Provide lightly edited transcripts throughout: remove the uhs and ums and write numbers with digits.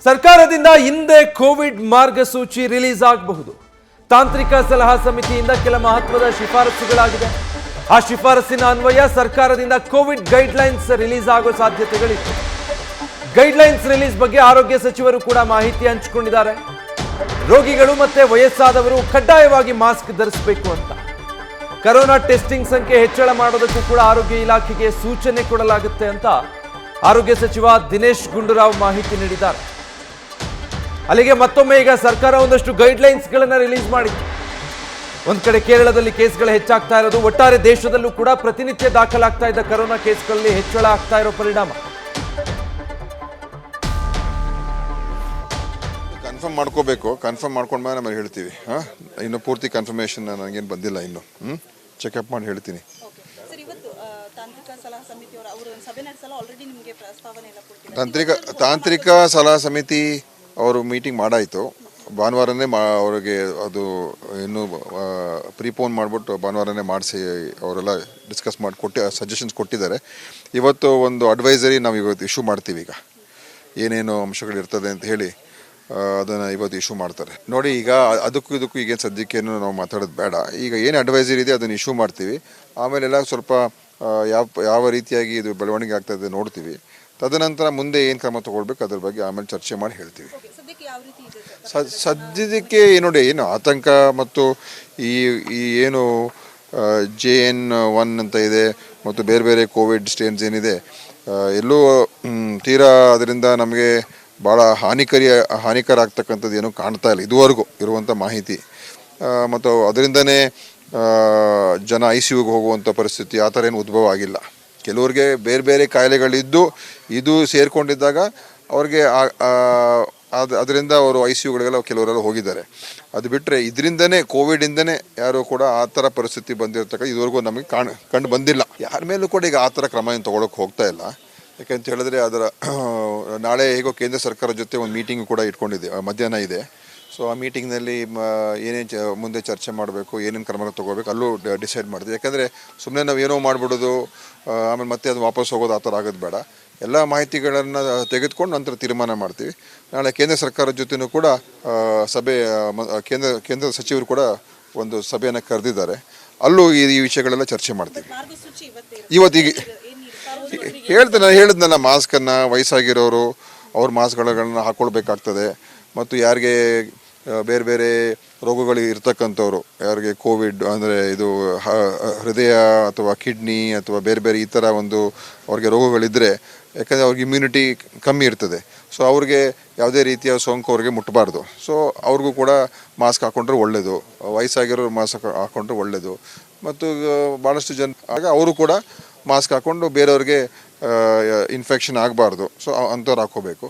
ಸರ್ಕಾರದಿಂದ ಹಿಂದೆ ಕೋವಿಡ್ ಮಾರ್ಗಸೂಚಿ ರಿಲೀಸ್ ಆಗಬಹುದು. ತಾಂತ್ರಿಕ ಸಲಹಾ ಸಮಿತಿಯಿಂದ ಕೆಲ ಮಹತ್ವದ ಶಿಫಾರಸುಗಳಾಗಿದೆ. ಆ ಶಿಫಾರಸಿನ ಅನ್ವಯ ಸರ್ಕಾರದಿಂದ ಕೋವಿಡ್ ಗೈಡ್ಲೈನ್ಸ್ ರಿಲೀಸ್ ಆಗೋ ಸಾಧ್ಯತೆಗಳಿವೆ. ಗೈಡ್ಲೈನ್ಸ್ ರಿಲೀಸ್ ಬಗ್ಗೆ ಆರೋಗ್ಯ ಸಚಿವರು ಕೂಡ ಮಾಹಿತಿ ಹಂಚಿಕೊಂಡಿದ್ದಾರೆ. ರೋಗಿಗಳು ಮತ್ತೆ ವಯಸ್ಸಾದವರು ಕಡ್ಡಾಯವಾಗಿ ಮಾಸ್ಕ್ ಧರಿಸಬೇಕು ಅಂತ. ಕರೋನಾ ಟೆಸ್ಟಿಂಗ್ ಸಂಖ್ಯೆ ಹೆಚ್ಚಳ ಮಾಡೋದಕ್ಕೂ ಕೂಡ ಆರೋಗ್ಯ ಇಲಾಖೆಗೆ ಸೂಚನೆ ಕೊಡಲಾಗುತ್ತೆ ಅಂತ ಆರೋಗ್ಯ ಸಚಿವ ದಿನೇಶ್ ಗುಂಡೂರಾವ್ ಮಾಹಿತಿ ನೀಡಿದ್ದಾರೆ. ಅಲ್ಲಿಗೆ ಮತ್ತೊಮ್ಮೆ ಈಗ ಸರ್ಕಾರ ಒಂದಷ್ಟು ಗೈಡ್ಲೈನ್ಸ್ ಗಳನ್ನ ರಿಲೀಸ್ ಮಾಡಿದೆ. ಒಂದ್ ಕಡೆ ಕೇರಳದಲ್ಲಿ ಕೇಸ್ಗಳು ಹೆಚ್ಚಾಗ್ತಾ ಇರೋದು, ಒಟ್ಟಾರೆ ದೇಶದಲ್ಲೂ ಕೂಡ ಪ್ರತಿನಿತ್ಯ ದಾಖಲಾಗ್ತಾ ಇದ್ದ ಕರೋನಾ ಕೇಸ್ಗಳಲ್ಲಿ ಹೆಚ್ಚಳ ಆಗ್ತಾ ಇರೋ ಪರಿಣಾಮ. ಕನ್ಫರ್ಮ್ ಮಾಡ್ಕೋಬೇಕು. ಕನ್ಫರ್ಮ್ ಮಾಡ್ಕೊಂಡ್ಮೇಲೆ ನಮಗೆ ಹೇಳ್ತೀವಿ. ಇನ್ನು ಪೂರ್ತಿ ಕನ್ಫರ್ಮೇಷನ್ ನನಗೇನು ಬಂದಿಲ್ಲ, ಇನ್ನು ಚೆಕಪ್ ಮಾಡಿ ಹೇಳ್ತೀನಿ. ತಾಂತ್ರಿಕ ಸಲಹಾ ಸಮಿತಿ ಅವರು ಮೀಟಿಂಗ್ ಮಾಡಾಯಿತು. ಭಾನುವಾರನೇ ಅವರಿಗೆ ಅದು ಇನ್ನೂ ಪ್ರೀಪೋನ್ ಮಾಡಿಬಿಟ್ಟು ಭಾನುವಾರನೇ ಮಾಡಿಸಿ ಅವರೆಲ್ಲ ಡಿಸ್ಕಸ್ ಮಾಡಿ ಸಜೆಷನ್ಸ್ ಕೊಟ್ಟಿದ್ದಾರೆ. ಇವತ್ತು ಒಂದು ಅಡ್ವೈಸರಿ ನಾವು ಇವತ್ತು ಇಶ್ಯೂ ಮಾಡ್ತೀವಿ. ಈಗ ಏನೇನು ಅಂಶಗಳಿರ್ತದೆ ಅಂತ ಹೇಳಿ ಅದನ್ನು ಇವತ್ತು ಇಶ್ಯೂ ಮಾಡ್ತಾರೆ. ನೋಡಿ, ಈಗ ಅದಕ್ಕೂ ಈಗೇನು ಸದ್ಯಕ್ಕೇನು ನಾವು ಮಾತಾಡೋದು ಬೇಡ. ಈಗ ಏನು ಅಡ್ವೈಸರಿ ಇದೆ ಅದನ್ನು ಇಶ್ಯೂ ಮಾಡ್ತೀವಿ. ಆಮೇಲೆಲ್ಲ ಸ್ವಲ್ಪ ಯಾವ ರೀತಿಯಾಗಿ ಇದು ಬೆಳವಣಿಗೆ ಆಗ್ತಾಯಿದೆ ನೋಡ್ತೀವಿ. ತದನಂತರ ಮುಂದೆ ಏನು ಕ್ರಮ ತಗೊಳ್ಬೇಕು ಅದ್ರ ಬಗ್ಗೆ ಆಮೇಲೆ ಚರ್ಚೆ ಮಾಡಿ ಹೇಳ್ತೀವಿ. ಸದ್ಯದಕ್ಕೆ ನೋಡಿ, ಏನು ಆತಂಕ ಮತ್ತು ಈ ಏನು JN1 ಅಂತ ಇದೆ ಮತ್ತು ಬೇರೆ ಬೇರೆ ಕೋವಿಡ್ ಸ್ಟೇನ್ಸ್ ಏನಿದೆ, ಎಲ್ಲೂ ತೀರಾ ಅದರಿಂದ ನಮಗೆ ಭಾಳ ಹಾನಿಕರ ಆಗ್ತಕ್ಕಂಥದ್ದು ಏನೂ ಕಾಣ್ತಾ ಇಲ್ಲ ಇದುವರೆಗೂ ಇರುವಂಥ ಮಾಹಿತಿ. ಮತ್ತು ಅದರಿಂದನೇ ಜನ ICUಗೆ ಹೋಗುವಂಥ ಪರಿಸ್ಥಿತಿ ಆ ಥರ ಏನು ಉದ್ಭವ ಆಗಿಲ್ಲ. ಕೆಲವ್ರಿಗೆ ಬೇರೆ ಬೇರೆ ಕಾಯಿಲೆಗಳಿದ್ದು ಇದು ಸೇರಿಕೊಂಡಿದ್ದಾಗ ಅವ್ರಿಗೆ ಅದರಿಂದ ಅವರು ICUಗಳಿಗೆಲ್ಲ ಕೆಲವರೆಲ್ಲ ಹೋಗಿದ್ದಾರೆ. ಅದು ಬಿಟ್ಟರೆ ಇದರಿಂದನೇ ಕೋವಿಡಿಂದನೇ ಯಾರೂ ಕೂಡ ಆ ಥರ ಪರಿಸ್ಥಿತಿ ಬಂದಿರತಕ್ಕ ಇದುವರೆಗೂ ನಮಗೆ ಕಂಡು ಬಂದಿಲ್ಲ. ಯಾರ ಮೇಲೂ ಕೂಡ ಈಗ ಆ ಥರ ಕ್ರಮ ಏನು ತೊಗೊಳಕ್ಕೆ ಹೋಗ್ತಾ ಇಲ್ಲ. ಯಾಕೆಂತ ಹೇಳಿದ್ರೆ ನಾಳೆ ಹೇಗೋ ಕೇಂದ್ರ ಸರ್ಕಾರದ ಜೊತೆ ಒಂದು ಮೀಟಿಂಗ್ ಕೂಡ ಇಟ್ಕೊಂಡಿದೆ, ಮಧ್ಯಾಹ್ನ ಇದೆ. ಸೊ ಆ ಮೀಟಿಂಗ್ನಲ್ಲಿ ಏನೇನು ಮುಂದೆ ಚರ್ಚೆ ಮಾಡಬೇಕು, ಏನೇನು ಕ್ರಮ ತೊಗೋಬೇಕು ಅಲ್ಲೂ ಡಿಸೈಡ್ ಮಾಡ್ತೀವಿ. ಯಾಕಂದರೆ ಸುಮ್ಮನೆ ನಾವು ಏನೋ ಮಾಡಿಬಿಡೋದು ಆಮೇಲೆ ಮತ್ತೆ ಅದು ವಾಪಸ್ ಹೋಗೋದು ಆ ಥರ ಆಗೋದು ಬೇಡ. ಎಲ್ಲ ಮಾಹಿತಿಗಳನ್ನು ತೆಗೆದುಕೊಂಡು ನಂತರ ತೀರ್ಮಾನ ಮಾಡ್ತೀವಿ. ನಾಳೆ ಕೇಂದ್ರ ಸರ್ಕಾರದ ಜೊತೆನೂ ಕೂಡ ಕೇಂದ್ರ ಸಚಿವರು ಕೂಡ ಒಂದು ಸಭೆಯನ್ನು ಕರೆದಿದ್ದಾರೆ. ಅಲ್ಲೂ ಈ ವಿಷಯಗಳೆಲ್ಲ ಚರ್ಚೆ ಮಾಡ್ತೀವಿ. ಇವತ್ತಿಗೆ ಹೇಳಿದ್ನಲ್ಲ, ಮಾಸ್ಕನ್ನು ವಯಸ್ಸಾಗಿರೋರು ಅವ್ರ ಮಾಸ್ಕ್ಗಳನ್ನು ಹಾಕ್ಕೊಳ್ಬೇಕಾಗ್ತದೆ. ಮತ್ತು ಯಾರಿಗೆ ಬೇರೆ ಬೇರೆ ರೋಗಗಳು ಇರ್ತಕ್ಕಂಥವ್ರು, ಯಾರಿಗೆ ಕೋವಿಡ್ ಅಂದರೆ ಇದು ಹೃದಯ ಅಥವಾ ಕಿಡ್ನಿ ಅಥವಾ ಬೇರೆ ಬೇರೆ ಈ ಥರ ಒಂದು ಅವ್ರಿಗೆ ರೋಗಗಳಿದ್ದರೆ, ಯಾಕಂದರೆ ಅವ್ರಿಗೆ ಇಮ್ಯುನಿಟಿ ಕಮ್ಮಿ ಇರ್ತದೆ. ಸೊ ಅವ್ರಿಗೆ ಯಾವುದೇ ರೀತಿಯ ಸೋಂಕು ಅವ್ರಿಗೆ ಮುಟ್ಟಬಾರ್ದು. ಸೊ ಅವ್ರಿಗೂ ಕೂಡ ಮಾಸ್ಕ್ ಹಾಕ್ಕೊಂಡ್ರೆ ಒಳ್ಳೆಯದು. ವಯಸ್ಸಾಗಿರೋರು ಮಾಸ್ಕ್ ಹಾಕ್ಕೊಂಡ್ರೆ ಒಳ್ಳೆಯದು. ಮತ್ತು ಭಾಳಷ್ಟು ಜನ ಆಗ ಅವರು ಕೂಡ ಮಾಸ್ಕ್ ಹಾಕ್ಕೊಂಡು ಬೇರೆಯವ್ರಿಗೆ ಇನ್ಫೆಕ್ಷನ್ ಆಗಬಾರ್ದು. ಸೊ ಅಂಥವ್ರು ಹಾಕ್ಕೋಬೇಕು.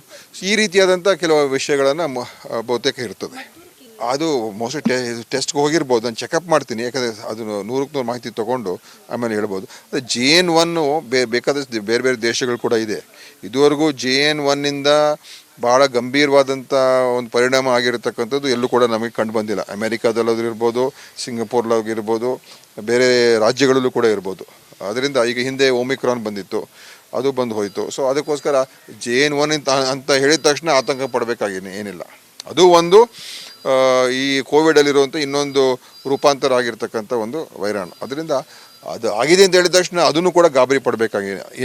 ಈ ರೀತಿಯಾದಂಥ ಕೆಲವು ವಿಷಯಗಳನ್ನು ಬಹುತೇಕ ಇರ್ತದೆ. ಅದು ಮೋಸ್ಟ್ಲಿ ಟೆಸ್ಟ್ಗೆ ಹೋಗಿರ್ಬೋದು, ನಾನು ಚೆಕಪ್ ಮಾಡ್ತೀನಿ. ಯಾಕಂದರೆ ಅದು 100% ಮಾಹಿತಿ ತೊಗೊಂಡು ಆಮೇಲೆ ಹೇಳ್ಬೋದು. ಅದು JN1 ಬೇಕಾದಷ್ಟು ಬೇರೆ ಬೇರೆ ದೇಶಗಳು ಕೂಡ ಇದೆ. ಇದುವರೆಗೂ JN1 ಭಾಳ ಗಂಭೀರವಾದಂಥ ಒಂದು ಪರಿಣಾಮ ಆಗಿರತಕ್ಕಂಥದ್ದು ಎಲ್ಲೂ ಕೂಡ ನಮಗೆ ಕಂಡು ಬಂದಿಲ್ಲ. ಅಮೆರಿಕಾದಲ್ಲಾದ್ರೂ ಇರ್ಬೋದು, ಸಿಂಗಪೂರ್ಲಾಗಿರ್ಬೋದು, ಬೇರೆ ರಾಜ್ಯಗಳಲ್ಲೂ ಕೂಡ ಇರ್ಬೋದು. ಅದರಿಂದ ಈಗ ಹಿಂದೆ ಒಮಿಕ್ರಾನ್ ಬಂದಿತ್ತು, ಅದು ಬಂದು ಹೋಯಿತು. ಸೊ ಅದಕ್ಕೋಸ್ಕರ JN1 ಅಂತ ಹೇಳಿದ ತಕ್ಷಣ ಆತಂಕ ಏನಿಲ್ಲ. ಅದು ಒಂದು ಈ ಕೋವಿಡಲ್ಲಿರುವಂಥ ಇನ್ನೊಂದು ರೂಪಾಂತರ ಆಗಿರ್ತಕ್ಕಂಥ ಒಂದು ವೈರಾಣು. ಅದರಿಂದ ಅದು ಆಗಿದೆ ಅಂತ ಹೇಳಿದ ತಕ್ಷಣ ಅದನ್ನು ಕೂಡ ಗಾಬರಿ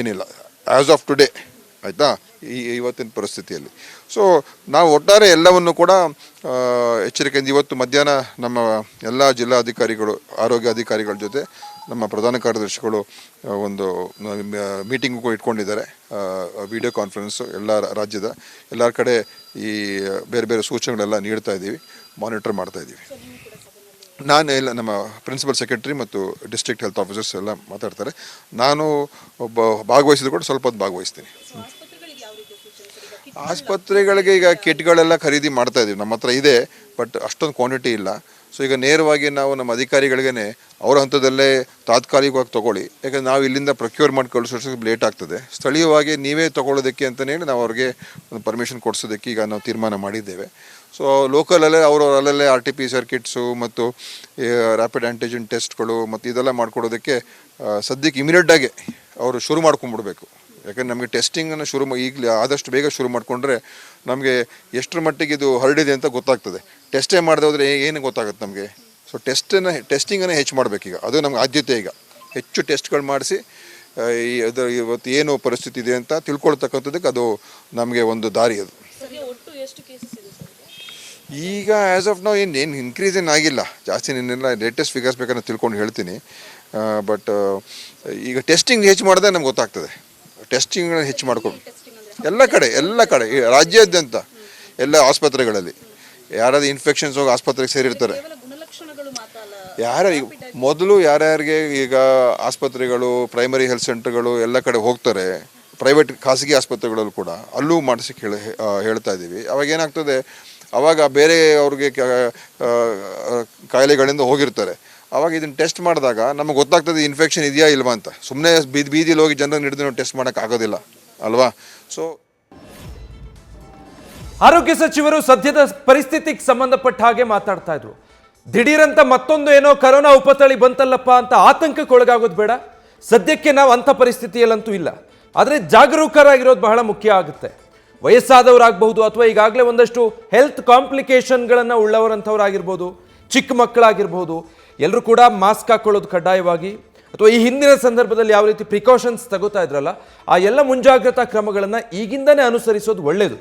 ಏನಿಲ್ಲ ಆ್ಯಸ್ ಆಫ್ ಟುಡೇ, ಆಯಿತಾ, ಇವತ್ತಿನ ಪರಿಸ್ಥಿತಿಯಲ್ಲಿ. ಸೊ ನಾವು ಒಟ್ಟಾರೆ ಎಲ್ಲವನ್ನು ಕೂಡ ಎಚ್ಚರಿಕೆಯಿಂದ ಇವತ್ತು ಮಧ್ಯಾಹ್ನ ನಮ್ಮ ಎಲ್ಲ ಜಿಲ್ಲಾಧಿಕಾರಿಗಳು, ಆರೋಗ್ಯ ಅಧಿಕಾರಿಗಳ ಜೊತೆ ನಮ್ಮ ಪ್ರಧಾನ ಕಾರ್ಯದರ್ಶಿಗಳು ಒಂದು ಮೀಟಿಂಗು ಇಟ್ಕೊಂಡಿದ್ದಾರೆ. ವಿಡಿಯೋ ಕಾನ್ಫರೆನ್ಸು ಎಲ್ಲ ರಾಜ್ಯದ ಎಲ್ಲ ಕಡೆ ಈ ಬೇರೆ ಬೇರೆ ಸೂಚನೆಗಳೆಲ್ಲ ನೀಡ್ತಾ ಇದ್ದೀವಿ, ಮಾನಿಟರ್ ಮಾಡ್ತಾ ಇದ್ದೀವಿ. ನಾನು ನಮ್ಮ ಪ್ರಿನ್ಸಿಪಲ್ ಸೆಕ್ರೆಟರಿ ಮತ್ತು ಡಿಸ್ಟ್ರಿಕ್ಟ್ ಹೆಲ್ತ್ ಆಫೀಸರ್ಸ್ ಎಲ್ಲ ಮಾತಾಡ್ತಾರೆ. ನಾನು ಭಾಗವಹಿಸಿದ್ರು ಕೂಡ ಸ್ವಲ್ಪ ಹೊತ್ತು ಭಾಗವಹಿಸ್ತೀನಿ. ಆಸ್ಪತ್ರೆಗಳಿಗೆ ಈಗ ಕಿಟ್ಗಳೆಲ್ಲ ಖರೀದಿ ಮಾಡ್ತಾ ಇದ್ದೀವಿ. ನಮ್ಮ ಹತ್ರ ಇದೆ, ಬಟ್ ಅಷ್ಟೊಂದು ಕ್ವಾಂಟಿಟಿ ಇಲ್ಲ. ಸೊ ಈಗ ನೇರವಾಗಿ ನಾವು ನಮ್ಮ ಅಧಿಕಾರಿಗಳಿಗೇ ಅವರ ಹಂತದಲ್ಲೇ ತಾತ್ಕಾಲಿಕವಾಗಿ ತೊಗೊಳ್ಳಿ. ಯಾಕಂದರೆ ನಾವು ಇಲ್ಲಿಂದ ಪ್ರೊಕ್ಯೂರ್ ಮಾಡಿ ಕಳಿಸೋಷ್ಟು ಲೇಟ್ ಆಗ್ತದೆ. ಸ್ಥಳೀಯವಾಗಿ ನೀವೇ ತೊಗೊಳ್ಳೋದಕ್ಕೆ ಅಂತಲೇ ನಾವು ಅವ್ರಿಗೆ ಒಂದು ಪರ್ಮಿಷನ್ ಕೊಡಿಸೋದಕ್ಕೆ ಈಗ ನಾವು ತೀರ್ಮಾನ ಮಾಡಿದ್ದೇವೆ. ಸೊ ಲೋಕಲಲ್ಲೇ ಅಲ್ಲೇ RT-PCR ಕಿಟ್ಸು ಮತ್ತು ರ್ಯಾಪಿಡ್ ಆ್ಯಂಟಿಜೆನ್ ಟೆಸ್ಟ್ಗಳು ಮತ್ತು ಇದೆಲ್ಲ ಮಾಡ್ಕೊಡೋದಕ್ಕೆ ಸದ್ಯಕ್ಕೆ ಇಮಿಡಿಯೇಟಾಗಿ ಅವರು ಶುರು ಮಾಡ್ಕೊಂಡ್ಬಿಡ್ಬೇಕು. ಯಾಕಂದರೆ ನಮಗೆ ಟೆಸ್ಟಿಂಗನ್ನು ಈಗಲೇ ಆದಷ್ಟು ಬೇಗ ಶುರು ಮಾಡಿಕೊಂಡ್ರೆ ನಮಗೆ ಎಷ್ಟರ ಮಟ್ಟಿಗೆ ಇದು ಹರಡಿದೆ ಅಂತ ಗೊತ್ತಾಗ್ತದೆ. ಟೆಸ್ಟೇ ಮಾಡದೆ ಹೋದರೆ ಏನು ಗೊತ್ತಾಗುತ್ತೆ ನಮಗೆ. ಸೊ ಟೆಸ್ಟಿಂಗನ್ನು ಹೆಚ್ಚು ಮಾಡಬೇಕೀಗ, ಅದು ನಮ್ಗೆ ಆದ್ಯತೆ. ಈಗ ಹೆಚ್ಚು ಟೆಸ್ಟ್ಗಳು ಮಾಡಿಸಿ ಇವತ್ತು ಏನು ಪರಿಸ್ಥಿತಿ ಇದೆ ಅಂತ ತಿಳ್ಕೊಳ್ತಕ್ಕಂಥದ್ದಕ್ಕೆ ಅದು ನಮಗೆ ಒಂದು ದಾರಿ. ಅದು ಈಗ ಆ್ಯಸ್ ಆಫ್ ನಾವು ಏನು ಇನ್ಕ್ರೀಸ್ ಆಗಿಲ್ಲ, ಜಾಸ್ತಿ ನಿನ್ನೆಲ್ಲ ಲೇಟೆಸ್ಟ್ ಫಿಗರ್ಸ್ ಬೇಕಾದ್ರೆ ತಿಳ್ಕೊಂಡು ಹೇಳ್ತೀನಿ. ಬಟ್ ಈಗ ಟೆಸ್ಟಿಂಗ್ ಹೆಚ್ಚು ಮಾಡಿದ್ರೆ ನಮ್ಗೆ ಗೊತ್ತಾಗ್ತದೆ. ಟೆಸ್ಟಿಂಗ್ನ ಹೆಚ್ಚು ಮಾಡ್ಕೊಂಡು ಎಲ್ಲ ಕಡೆ ಈ ರಾಜ್ಯಾದ್ಯಂತ ಎಲ್ಲ ಆಸ್ಪತ್ರೆಗಳಲ್ಲಿ ಯಾರಾದ್ರು ಇನ್ಫೆಕ್ಷನ್ಸ್ ಹೋಗಿ ಆಸ್ಪತ್ರೆಗೆ ಸೇರಿರ್ತಾರೆ. ಮೊದಲು ಯಾರ್ಯಾರಿಗೆ ಈಗ ಆಸ್ಪತ್ರೆಗಳು, ಪ್ರೈಮರಿ ಹೆಲ್ತ್ ಸೆಂಟರ್ಗಳು ಎಲ್ಲ ಕಡೆ ಹೋಗ್ತಾರೆ, ಪ್ರೈವೇಟ್ ಖಾಸಗಿ ಆಸ್ಪತ್ರೆಗಳಲ್ಲೂ ಕೂಡ ಅಲ್ಲೂ ಮಾಡಿಸಕ್ಕೆ ಹೇಳ್ತಾ ಇದ್ದೀವಿ. ಅವಾಗ ಏನಾಗ್ತದೆ, ಅವಾಗ ಬೇರೆ ಅವ್ರಿಗೆ ಕಾಯಿಲೆಗಳಿಂದ ಹೋಗಿರ್ತಾರೆ. ಅವಾಗ ಇದನ್ನು ಟೆಸ್ಟ್ ಮಾಡಿದಾಗ ನಮಗೆ ಗೊತ್ತಾಗ್ತದೆ ಇನ್ಫೆಕ್ಷನ್ ಇದೆಯಾ ಇಲ್ವಾ ಅಂತ. ಸುಮ್ಮನೆ ಬೀದಿಲಿ ಹೋಗಿ ಜನರನ್ನು ಹಿಡಿದು ನಾವು ಟೆಸ್ಟ್ ಮಾಡೋಕ್ಕಾಗೋದಿಲ್ಲ ಅಲ್ವಾ. ಸೊ ಆರೋಗ್ಯ ಸಚಿವರು ಸದ್ಯದ ಪರಿಸ್ಥಿತಿಗೆ ಸಂಬಂಧಪಟ್ಟ ಹಾಗೆ ಮಾತಾಡ್ತಾ ಇದ್ರು. ದಿಢೀರಂತ ಮತ್ತೊಂದು ಏನೋ ಕರೋನಾ ಉಪತಳಿ ಬಂತಲ್ಲಪ್ಪ ಅಂತ ಆತಂಕಕ್ಕೆ ಒಳಗಾಗೋದು ಬೇಡ. ಸದ್ಯಕ್ಕೆ ನಾವು ಅಂಥ ಪರಿಸ್ಥಿತಿಯಲ್ಲಂತೂ ಇಲ್ಲ. ಆದರೆ ಜಾಗರೂಕರಾಗಿರೋದು ಬಹಳ ಮುಖ್ಯ ಆಗುತ್ತೆ. ವಯಸ್ಸಾದವರಾಗಬಹುದು ಅಥವಾ ಈಗಾಗಲೇ ಒಂದಷ್ಟು ಹೆಲ್ತ್ ಕಾಂಪ್ಲಿಕೇಶನ್ಗಳನ್ನು ಉಳ್ಳವರಂಥವರಾಗಿರ್ಬೋದು, ಚಿಕ್ಕ ಮಕ್ಕಳಾಗಿರ್ಬೋದು, ಎಲ್ಲರೂ ಕೂಡ ಮಾಸ್ಕ್ ಹಾಕೊಳ್ಳೋದು ಕಡ್ಡಾಯವಾಗಿ, ಅಥವಾ ಈ ಹಿಂದಿನ ಸಂದರ್ಭದಲ್ಲಿ ಯಾವ ರೀತಿ ಪ್ರಿಕಾಷನ್ಸ್ ತಗೋತಾ ಇದ್ರಲ್ಲ ಆ ಎಲ್ಲ ಮುಂಜಾಗ್ರತಾ ಕ್ರಮಗಳನ್ನು ಈಗಿಂದನೇ ಅನುಸರಿಸೋದು ಒಳ್ಳೆಯದು.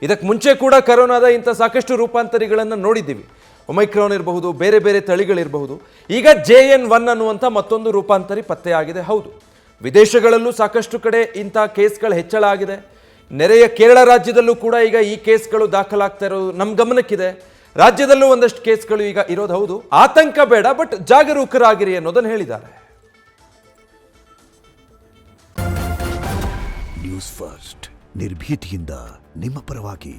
ಇದಕ್ಕೆ ಮುಂಚೆ ಕೂಡ ಕರೋನಾದ ಇಂಥ ಸಾಕಷ್ಟು ರೂಪಾಂತರಿಗಳನ್ನು ನೋಡಿದ್ದೀವಿ. ಒಮೈಕ್ರಾನ್ ಇರಬಹುದು, ಬೇರೆ ಬೇರೆ ತಳಿಗಳಿರಬಹುದು. ಈಗ JN1 ಅನ್ನುವಂಥ ಮತ್ತೊಂದು ರೂಪಾಂತರಿ ಪತ್ತೆಯಾಗಿದೆ. ಹೌದು, ವಿದೇಶಗಳಲ್ಲೂ ಸಾಕಷ್ಟು ಕಡೆ ಇಂಥ ಕೇಸ್ಗಳು ಹೆಚ್ಚಳ ಆಗಿದೆ. ನೆರೆಯ ಕೇರಳ ರಾಜ್ಯದಲ್ಲೂ ಕೂಡ ಈಗ ಈ ಕೇಸ್ಗಳು ದಾಖಲಾಗ್ತಾ ಇರೋದು ನಮ್ಮ ಗಮನಕ್ಕಿದೆ. ರಾಜ್ಯದಲ್ಲೂ ಒಂದಷ್ಟು ಕೇಸ್ಗಳು ಈಗ ಇರೋದು ಹೌದು. ಆತಂಕ ಬೇಡ, ಬಟ್ ಜಾಗರೂಕರಾಗಿರಿ ಅನ್ನೋದನ್ನು ಹೇಳಿದ್ದಾರೆ. ನ್ಯೂಸ್ ಫಸ್ಟ್ ನಿರ್ಭೀತಿಯಿಂದ ನಿಮ್ಮ ಪರವಾಗಿ.